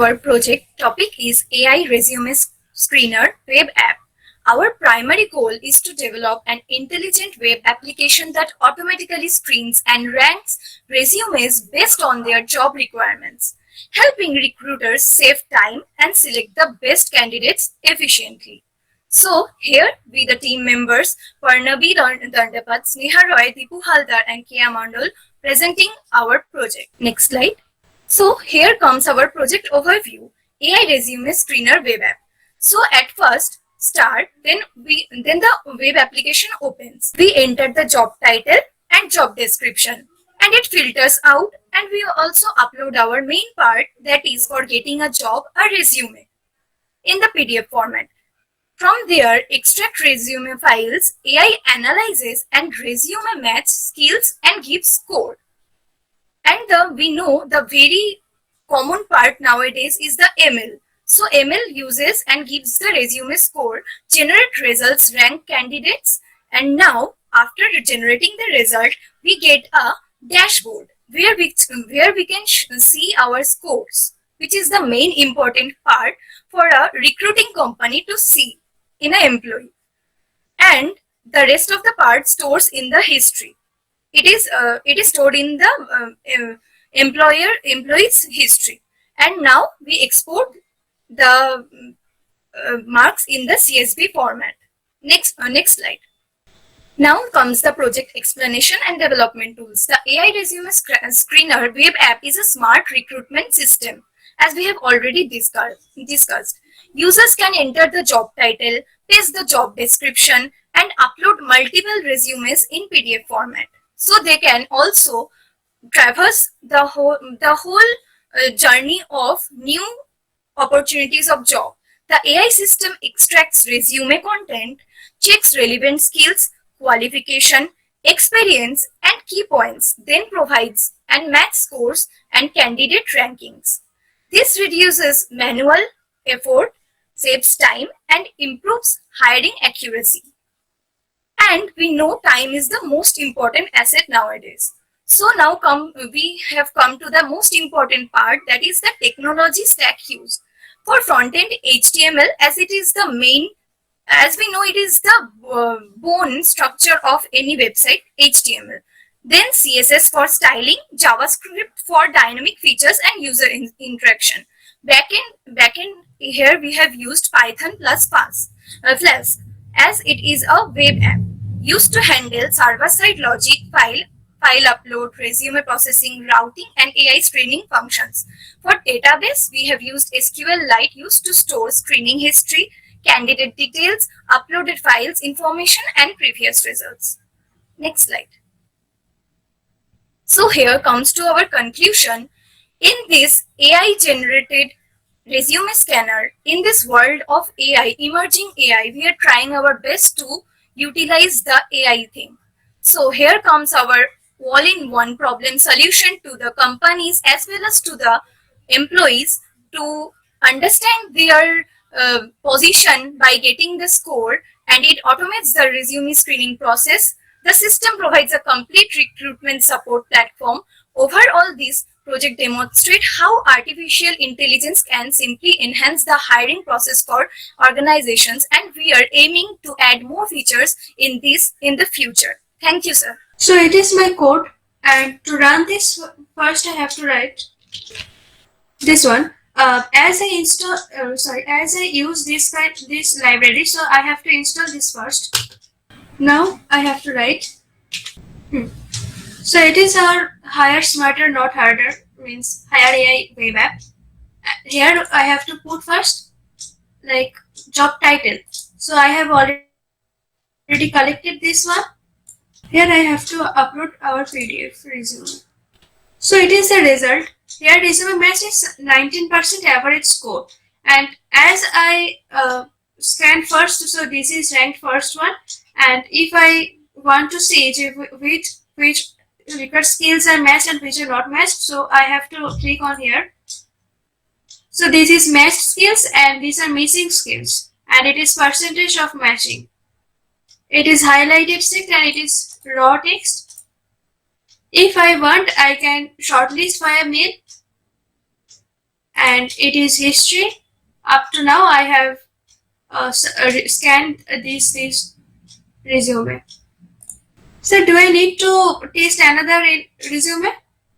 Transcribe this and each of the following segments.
our project topic is AI Resume Screener Web App. Our primary goal is to develop an intelligent web application that automatically screens and ranks resumes based on their job requirements, helping recruiters save time and select the best candidates efficiently. So here we the team members Parnabi Dandapat, Sneha Roy, Dipu Halder and Keya Mondal presenting our project. Next slide. So here comes our project overview, AI Resume Screener Web App. So at first, start, then the web application opens. We enter the job title and job description and it filters out, and we also upload our main part, that is for getting a job, a resume in the PDF format. From there, extract resume files, AI analyzes and resume match skills and gives score. And we know the very common part nowadays is the ML. So ML uses and gives the resume score, generate results, rank candidates, and now after generating the result, we get a dashboard where we can see our scores, which is the main important part for a recruiting company to see in an employee. And the rest of the part stores in the history. It is stored in the employee's history, and now we export the marks in the CSV format. Next slide. Now comes the project explanation and development tools. The AI Resume Screener web app is a smart recruitment system, as we have already discussed. Users can enter the job title, paste the job description, and upload multiple resumes in PDF format. So they can also traverse the whole journey of new opportunities of job. The AI system extracts resume content, checks relevant skills, qualification, experience, and key points, then provides and match scores and candidate rankings. This reduces manual effort, saves time, and improves hiring accuracy. And we know time is the most important asset nowadays. So now we have come to the most important part, that is the technology stack used. For front-end HTML, as it is the main, as we know, it is the bone structure of any website, HTML. Then CSS for styling, JavaScript for dynamic features and user interaction. Backend here we have used Python plus Flask, as it is a web app used to handle server-side logic, file upload, resume processing, routing, and AI screening functions. For database, we have used SQLite used to store screening history, candidate details, uploaded files, information, and previous results. Next slide. So here comes to our conclusion. In this AI-generated resume scanner, in this world of AI, emerging AI, we are trying our best to utilize the AI thing. So here comes our all-in-one problem solution to the companies as well as to the employees to understand their position by getting the score, and it automates the resume screening process. The system provides a complete recruitment support platform. Overall, this project demonstrates how artificial intelligence can simply enhance the hiring process for organizations, and we are aiming to add more features in this in the future. Thank you, sir. So it is my code, and to run this, first I have to write this one. As I use this library, so I have to install this first. Now I have to write. So it is our hire smarter, not harder, means HireAI web app. Here I have to put first like job title. So I have already collected this one. Here I have to upload our PDF resume. So it is the result. Here resume match is 19% average score. And as I scan first, so this is ranked first one. And if I want to see which record skills are matched and which are not matched, so I have to click on here. So this is matched skills and these are missing skills. And it is percentage of matching. It is highlighted text and it is raw text. If I want, I can shortlist via mail. and it is history. Up to now, I have scanned these resume. So do I need to taste another resume?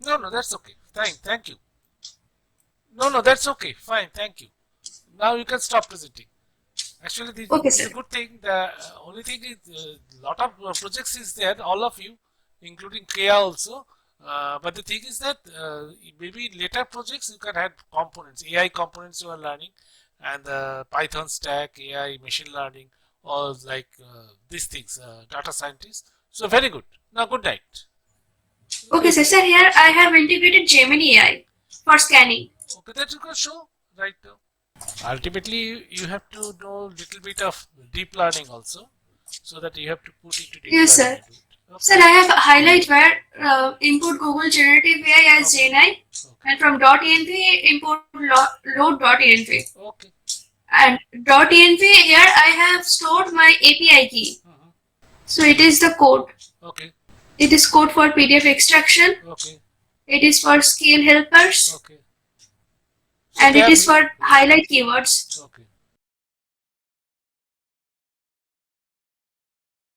No, no, that's okay. Thank you. No, that's okay. Fine, thank you. Now you can stop presenting. Actually, Okay, this is sir. a good thing. The only thing is, lot of projects is there, all of you, including Keya also. But the thing is that maybe in later projects you can have components, AI components you are learning, and Python stack, AI, machine learning, all like these things, data scientists. So very good. Now good night. Okay, Okay, sir. Sir, here I have integrated Gemini AI for scanning. okay, that you can show right now. Ultimately, you have to know little bit of deep learning also, so that you have to put into deep Yes, learning sir. and do it. Sir, Okay. I have a highlight where input Google Generative AI as Okay. Gemini, Okay. and from .env import load.env. Okay. And .env here I have stored my API key. Mhm. So it is the code. Okay. It is code for PDF extraction. Okay. It is for scale helpers. Okay. So And they it are is for highlight keywords. okay.